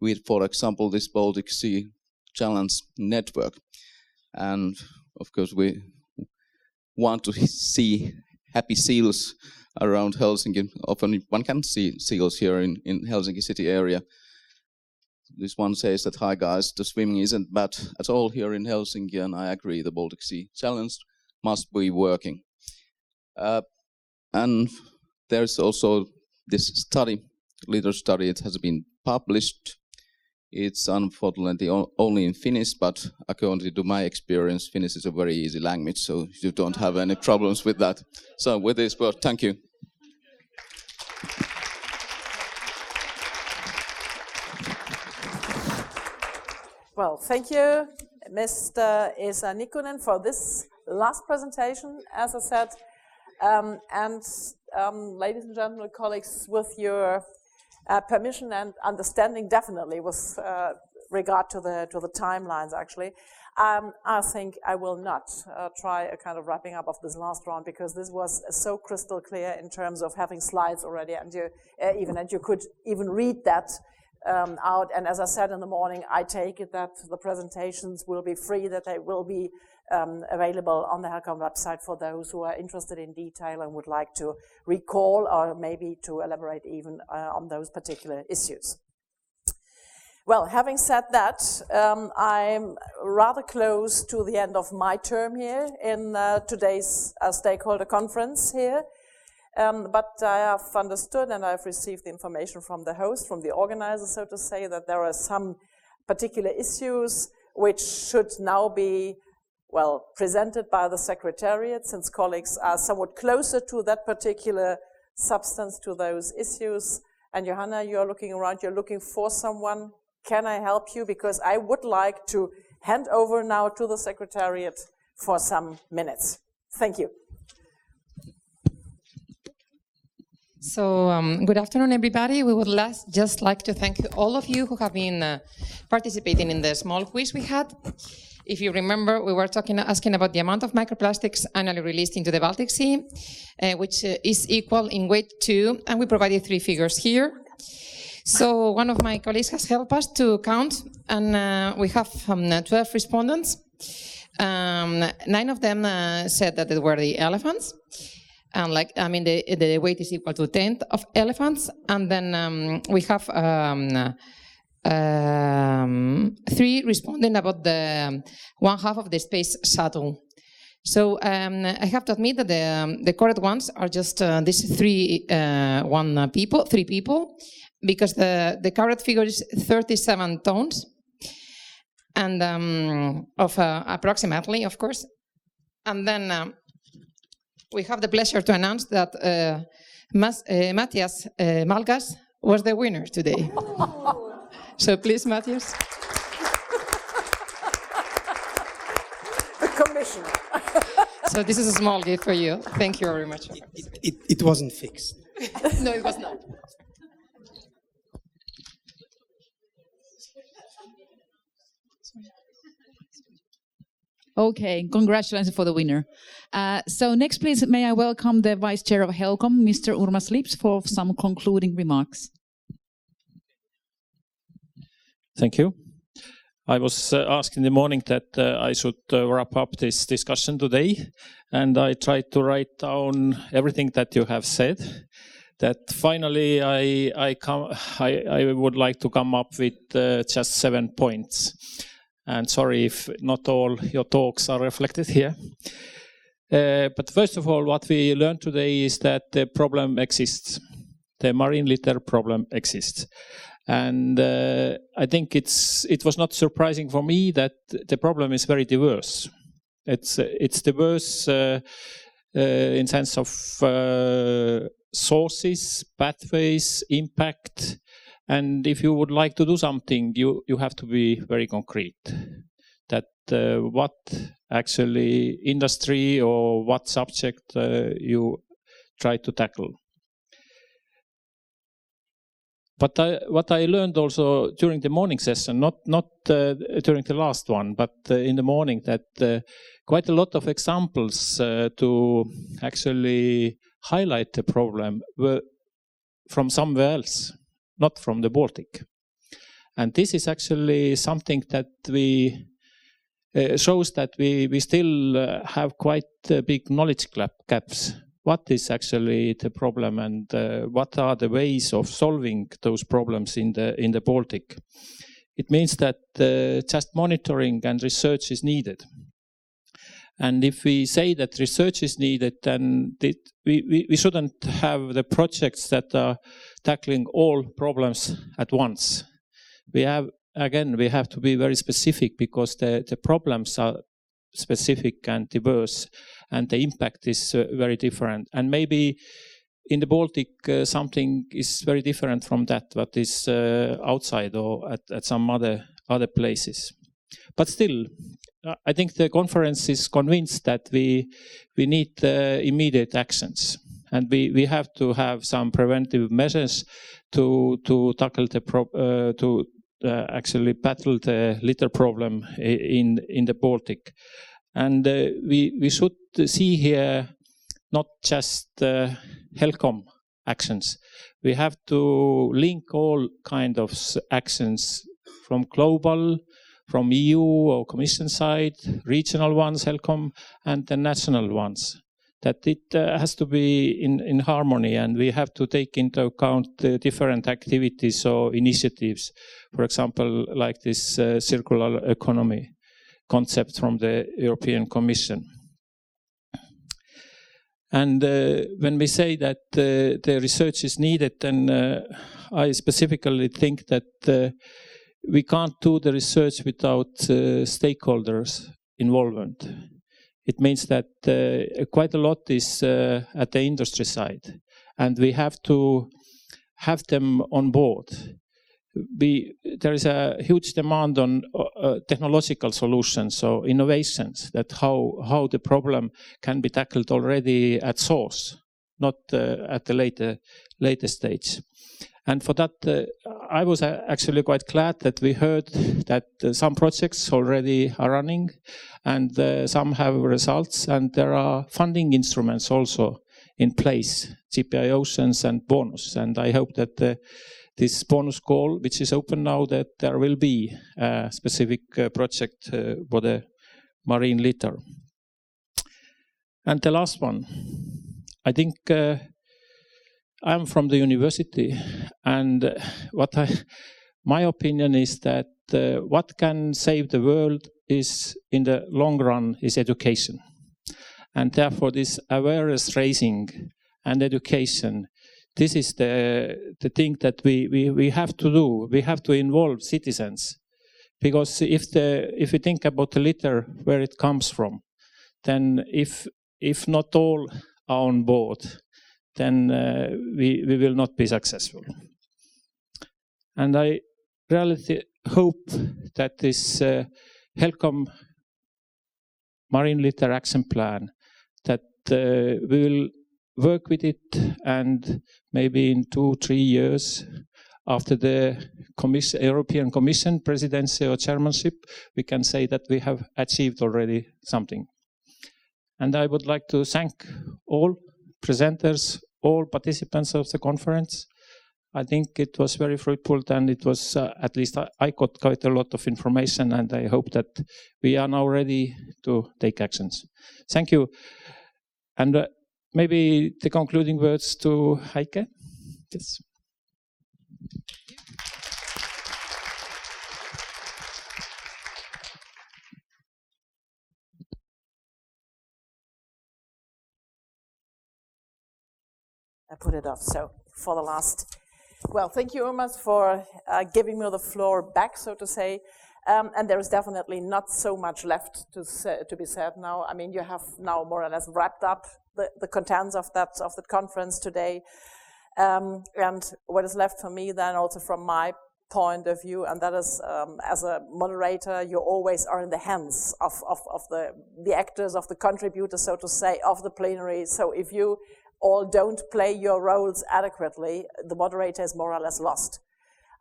with, for example, this Baltic Sea Challenge network. And of course we want to see happy seals around Helsinki. Often one can see seals here in Helsinki city area. This one says that, hi guys, the swimming isn't bad at all here in Helsinki, and I agree, the Baltic Sea Challenge must be working. And there's also this study, little study, it has been published. It's unfortunately only in Finnish, but according to my experience, Finnish is a very easy language, so you don't have any problems with that. So with this word, thank you. Well, thank you, Mr. Esa Nikunen, for this last presentation, as I said. Ladies and gentlemen, colleagues, with your permission and understanding, definitely with regard to the timelines, actually, I think I will not try a kind of wrapping up of this last round, because this was so crystal clear in terms of having slides already, and you could even read that out. And as I said in the morning, I take it that the presentations will be free, that they will be available on the HELCOM website for those who are interested in detail and would like to recall or maybe to elaborate even on those particular issues. Well, having said that, I'm rather close to the end of my term here in today's stakeholder conference here. But I have understood, and I've received the information from the host, from the organizer, so to say, that there are some particular issues which should now be, well, presented by the Secretariat, since colleagues are somewhat closer to that particular substance, to those issues. And Johanna, you're looking around, you're looking for someone. Can I help you? Because I would like to hand over now to the Secretariat for some minutes. Thank you. So good afternoon, everybody. We would just like to thank all of you who have been participating in the small quiz we had. If you remember, we were asking about the amount of microplastics annually released into the Baltic Sea, which is equal in weight to, and we provided 3 figures here. So one of my colleagues has helped us to count, and we have 12 respondents. 9 of them said that they were the elephants. And the weight is equal to 10 of elephants. And then we have 3 responding about the 1/2 of the space shuttle. So I have to admit that the correct ones are just these 3 people, because the correct figure is 37 tons, and of approximately, of course. And then we have the pleasure to announce that Matthias Malgas was the winner today. So please, Matthias. The commission. So this is a small gift for you. Thank you very much. It wasn't fixed. No, it was not. Okay, congratulations for the winner. So next, please, may I welcome the Vice Chair of HELCOM, Mr. Urmas Lips, for some concluding remarks. Thank you. I was asked in the morning that I should wrap up this discussion today, and I tried to write down everything that you have said. That finally I would like to come up with just 7 points. And sorry if not all your talks are reflected here. But first of all, what we learned today is that the problem exists. The marine litter problem exists. And I think it was not surprising for me that the problem is very diverse. It's diverse in sense of sources, pathways, impact. And if you would like to do something, you have to be very concrete. That what actually industry or what subject you try to tackle. But what I learned also during the morning session, not during the last one, but in the morning, that quite a lot of examples to actually highlight the problem were from somewhere else, not from the Baltic. And this is actually something that we shows that we still have quite big knowledge gaps. What is actually the problem, and what are the ways of solving those problems in the Baltic? It means that just monitoring and research is needed. And if we say that research is needed, then we shouldn't have the projects that are tackling all problems at once. We have to be very specific, because the problems are specific and diverse, and the impact is very different. And maybe in the Baltic something is very different from that, what is outside or at some other places. But still, I think the conference is convinced that we need immediate actions, and we have to have some preventive measures to tackle the actually battle the litter problem in the Baltic. And we should see here not just HELCOM actions. We have to link all kind of actions from global, from EU or Commission side, regional ones, HELCOM, and the national ones. That it has to be in harmony, and we have to take into account the different activities or initiatives. For example, like this circular economy concept from the European Commission. And when we say that the research is needed, then I specifically think that we can't do the research without stakeholders' involvement. It means that quite a lot is at the industry side, and we have to have them on board. There is a huge demand on technological solutions, so innovations, that how the problem can be tackled already at source, not at the later stage. And for that, I was actually quite glad that we heard that some projects already are running, and some have results, and there are funding instruments also in place, JPI Oceans and bonus. And I hope that this bonus call, which is open now, that there will be a specific project for the marine litter. And the last one, I think I'm from the university, and my opinion is that what can save the world is, in the long run, is education. And therefore, this awareness raising and education, this is the thing that we have to do. We have to involve citizens, because if we think about the litter, where it comes from, then if not all are on board, then we will not be successful. And I really hope that this HELCOM Marine Litter Action Plan, that we will work with it, and maybe in 2-3 years after the European Commission presidency or chairmanship, we can say that we have achieved already something. And I would like to thank all presenters, all participants of the conference. I think it was very fruitful, and it was, at least I got quite a lot of information, and I hope that we are now ready to take actions. Thank you. And maybe the concluding words to Heike. Yes. I put it off, so for the last. Well, thank you, Urmas, for giving me the floor back, so to say. And there is definitely not so much left to be said now. I mean, you have now more or less wrapped up the contents of the conference today. And what is left for me then, also from my point of view, and that is, as a moderator, you always are in the hands of the actors, of the contributors, so to say, of the plenary. So if you all don't play your roles adequately, the moderator is more or less lost.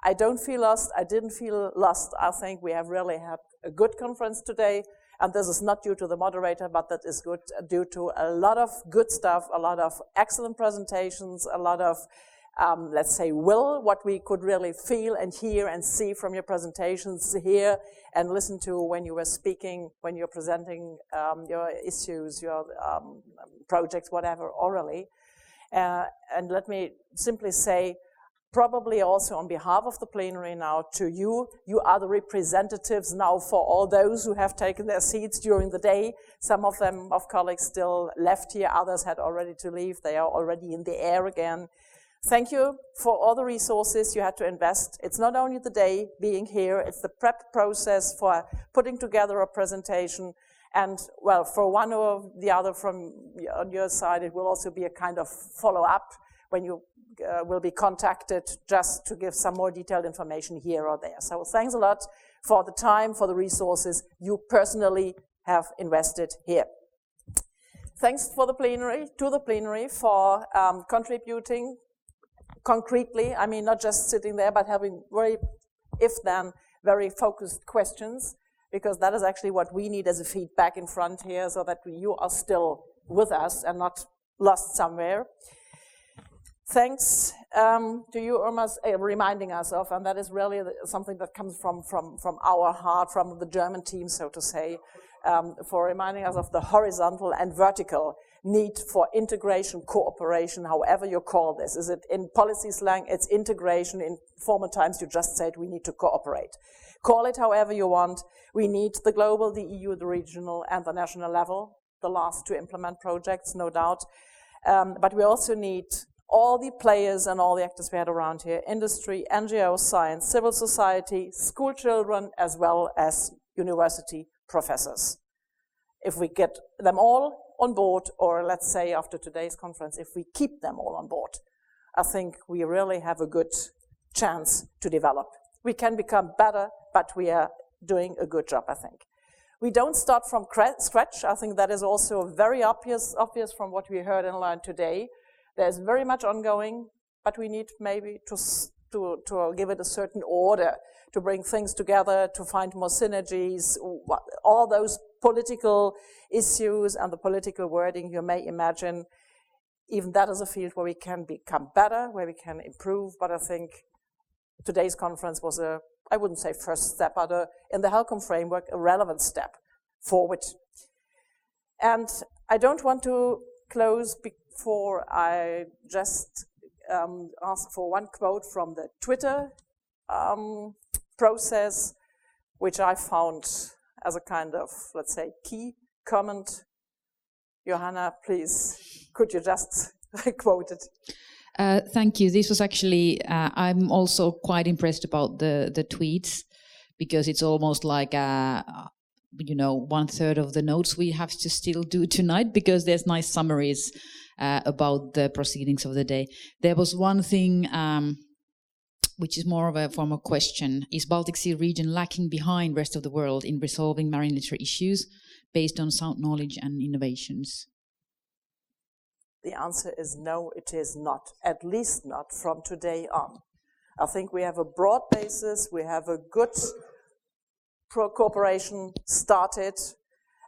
I don't feel lost. I didn't feel lost. I think we have really had a good conference today, and this is not due to the moderator, but that is good due to a lot of good stuff, a lot of excellent presentations, a lot of, let's say, what we could really feel and hear and see from your presentations, hear and listen to when you were speaking, when you're presenting your issues, your projects, whatever, orally. And let me simply say, probably also on behalf of the plenary now to you, you are the representatives now for all those who have taken their seats during the day. Some of them, of colleagues, still left here, others had already to leave, they are already in the air again. Thank you for all the resources you had to invest. It's not only the day being here, it's the prep process for putting together a presentation. And, well, for one or the other on your side, it will also be a kind of follow-up when you will be contacted just to give some more detailed information here or there. So thanks a lot for the time, for the resources you personally have invested here. Thanks to the plenary for contributing concretely. I mean, not just sitting there, but having very focused questions, because that is actually what we need as a feedback in front here, so that you are still with us and not lost somewhere. Thanks to you, Urmas, reminding us of, and that is really something that comes from our heart, from the German team, so to say, for reminding us of the horizontal and vertical need for integration, cooperation, however you call this. Is it in policy slang? It's integration. In former times, you just said we need to cooperate. Call it however you want. We need the global, the EU, the regional, and the national level, the last to implement projects, no doubt. But we also need all the players and all the actors we had around here, industry, NGO, science, civil society, school children, as well as university professors. If we get them all on board, or let's say after today's conference, if we keep them all on board, I think we really have a good chance to develop. We can become better, but we are doing a good job, I think. We don't start from scratch. I think that is also very obvious from what we heard and learned today. There's very much ongoing, but we need maybe to give it a certain order, to bring things together, to find more synergies, all those political issues and the political wording you may imagine. Even that is a field where we can become better, where we can improve, but I think today's conference was I wouldn't say first step, but in the HELCOM framework, a relevant step forward. And I don't want to close I just ask for one quote from the Twitter process, which I found as a kind of, let's say, key comment. Johanna, please, could you just quote it? Thank you. This was actually, I'm also quite impressed about the tweets, because it's almost like, 1/3 of the notes we have to still do tonight, because there's nice summaries about the proceedings of the day. There was one thing which is more of a formal question. Is Baltic Sea region lacking behind rest of the world in resolving marine litter issues based on sound knowledge and innovations? The answer is no, it is not, at least not from today on. I think we have a broad basis, we have a good cooperation started,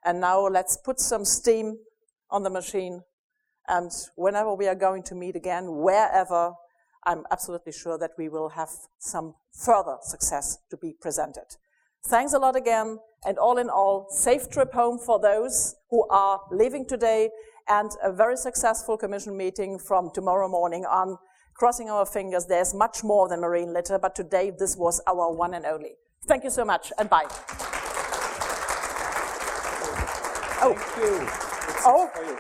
and now let's put some steam on the machine, and whenever we are going to meet again, wherever, I'm absolutely sure that we will have some further success to be presented. Thanks a lot again, and all in all, safe trip home for those who are leaving today, and a very successful Commission meeting from tomorrow morning on. Crossing our fingers, there's much more than marine litter, but today this was our one and only. Thank you so much, and bye. Thank you.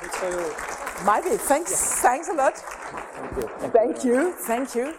It's for you. Maybe, thanks a lot. Thank you.